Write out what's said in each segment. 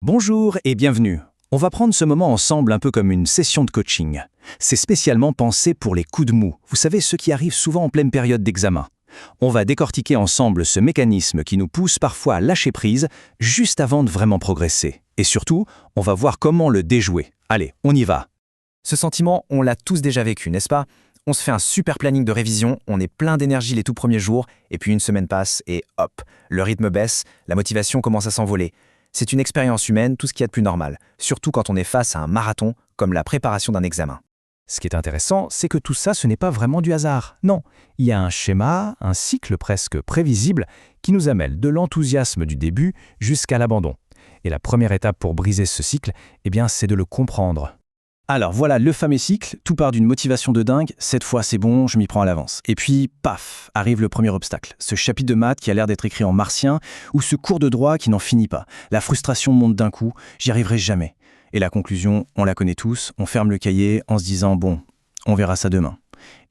Bonjour et bienvenue. On va prendre ce moment ensemble un peu comme une session de coaching. C'est spécialement pensé pour les coups de mou, vous savez, ceux qui arrivent souvent en pleine période d'examen. On va décortiquer ensemble ce mécanisme qui nous pousse parfois à lâcher prise juste avant de vraiment progresser. Et surtout, on va voir comment le déjouer. Allez, on y va. Ce sentiment, on l'a tous déjà vécu, n'est-ce pas? On se fait un super planning de révision, on est plein d'énergie les tout premiers jours, et puis une semaine passe et hop, le rythme baisse, la motivation commence à s'envoler. C'est une expérience humaine, tout ce qu'il y a de plus normal, surtout quand on est face à un marathon comme la préparation d'un examen. Ce qui est intéressant, c'est que tout ça, ce n'est pas vraiment du hasard. Non, il y a un schéma, un cycle presque prévisible qui nous amène de l'enthousiasme du début jusqu'à l'abandon. Et la première étape pour briser ce cycle, c'est de le comprendre. Alors voilà le fameux cycle, tout part d'une motivation de dingue, cette fois c'est bon, je m'y prends à l'avance. Et puis, paf, arrive le premier obstacle, ce chapitre de maths qui a l'air d'être écrit en martien, ou ce cours de droit qui n'en finit pas. La frustration monte d'un coup, j'y arriverai jamais. Et la conclusion, on la connaît tous, on ferme le cahier en se disant « bon, on verra ça demain ».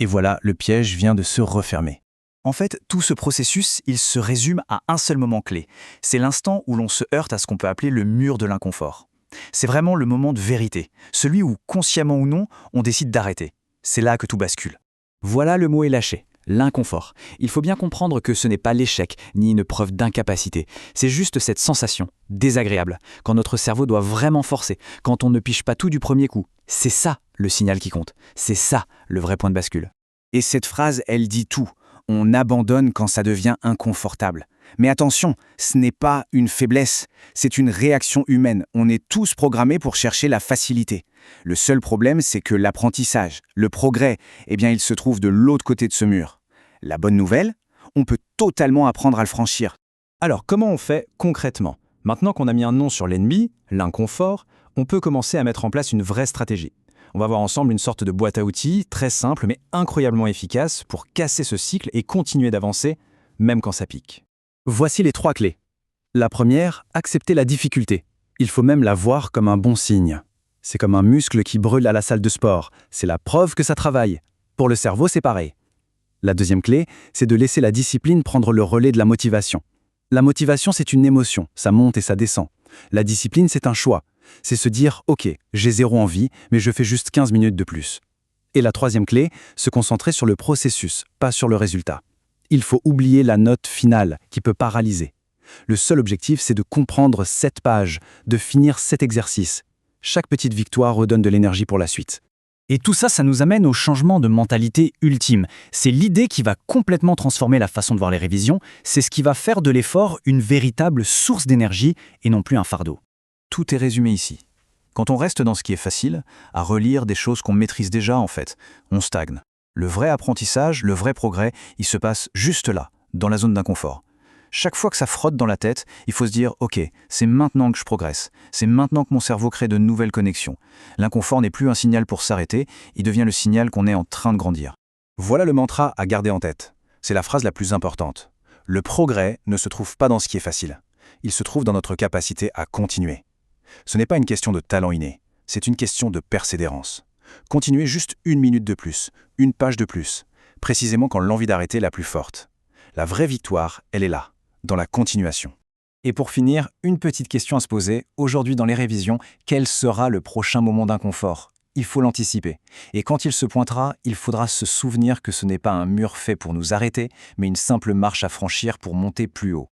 Et voilà, le piège vient de se refermer. En fait, tout ce processus, il se résume à un seul moment clé. C'est l'instant où l'on se heurte à ce qu'on peut appeler le mur de l'inconfort. C'est vraiment le moment de vérité, celui où, consciemment ou non, on décide d'arrêter. C'est là que tout bascule. Voilà, le mot est lâché, l'inconfort. Il faut bien comprendre que ce n'est pas l'échec, ni une preuve d'incapacité. C'est juste cette sensation, désagréable, quand notre cerveau doit vraiment forcer, quand on ne piche pas tout du premier coup. C'est ça le signal qui compte, c'est ça le vrai point de bascule. Et cette phrase, elle dit tout. On abandonne quand ça devient inconfortable. Mais attention, ce n'est pas une faiblesse, c'est une réaction humaine. On est tous programmés pour chercher la facilité. Le seul problème, c'est que l'apprentissage, le progrès, il se trouve de l'autre côté de ce mur. La bonne nouvelle, on peut totalement apprendre à le franchir. Alors comment on fait concrètement? Maintenant qu'on a mis un nom sur l'ennemi, l'inconfort, on peut commencer à mettre en place une vraie stratégie. On va voir ensemble une sorte de boîte à outils, très simple mais incroyablement efficace pour casser ce cycle et continuer d'avancer, même quand ça pique. Voici les 3 clés. La première, accepter la difficulté. Il faut même la voir comme un bon signe. C'est comme un muscle qui brûle à la salle de sport. C'est la preuve que ça travaille. Pour le cerveau, c'est pareil. La deuxième clé, c'est de laisser la discipline prendre le relais de la motivation. La motivation, c'est une émotion, ça monte et ça descend. La discipline, c'est un choix. C'est se dire « Ok, j'ai 0 envie, mais je fais juste 15 minutes de plus ». Et la troisième clé, se concentrer sur le processus, pas sur le résultat. Il faut oublier la note finale qui peut paralyser. Le seul objectif, c'est de comprendre cette page, de finir cet exercice. Chaque petite victoire redonne de l'énergie pour la suite. Et tout ça, ça nous amène au changement de mentalité ultime. C'est l'idée qui va complètement transformer la façon de voir les révisions, c'est ce qui va faire de l'effort une véritable source d'énergie et non plus un fardeau. Tout est résumé ici. Quand on reste dans ce qui est facile, à relire des choses qu'on maîtrise déjà en fait, on stagne. Le vrai apprentissage, le vrai progrès, il se passe juste là, dans la zone d'inconfort. Chaque fois que ça frotte dans la tête, il faut se dire « Ok, c'est maintenant que je progresse, c'est maintenant que mon cerveau crée de nouvelles connexions. » L'inconfort n'est plus un signal pour s'arrêter, il devient le signal qu'on est en train de grandir. Voilà le mantra à garder en tête. C'est la phrase la plus importante. Le progrès ne se trouve pas dans ce qui est facile. Il se trouve dans notre capacité à continuer. Ce n'est pas une question de talent inné, c'est une question de persévérance. Continuez juste 1 minute de plus, 1 page de plus, précisément quand l'envie d'arrêter est la plus forte. La vraie victoire, elle est là, dans la continuation. Et pour finir, une petite question à se poser. Aujourd'hui dans les révisions, quel sera le prochain moment d'inconfort? Il faut l'anticiper. Et quand il se pointera, il faudra se souvenir que ce n'est pas un mur fait pour nous arrêter, mais une simple marche à franchir pour monter plus haut.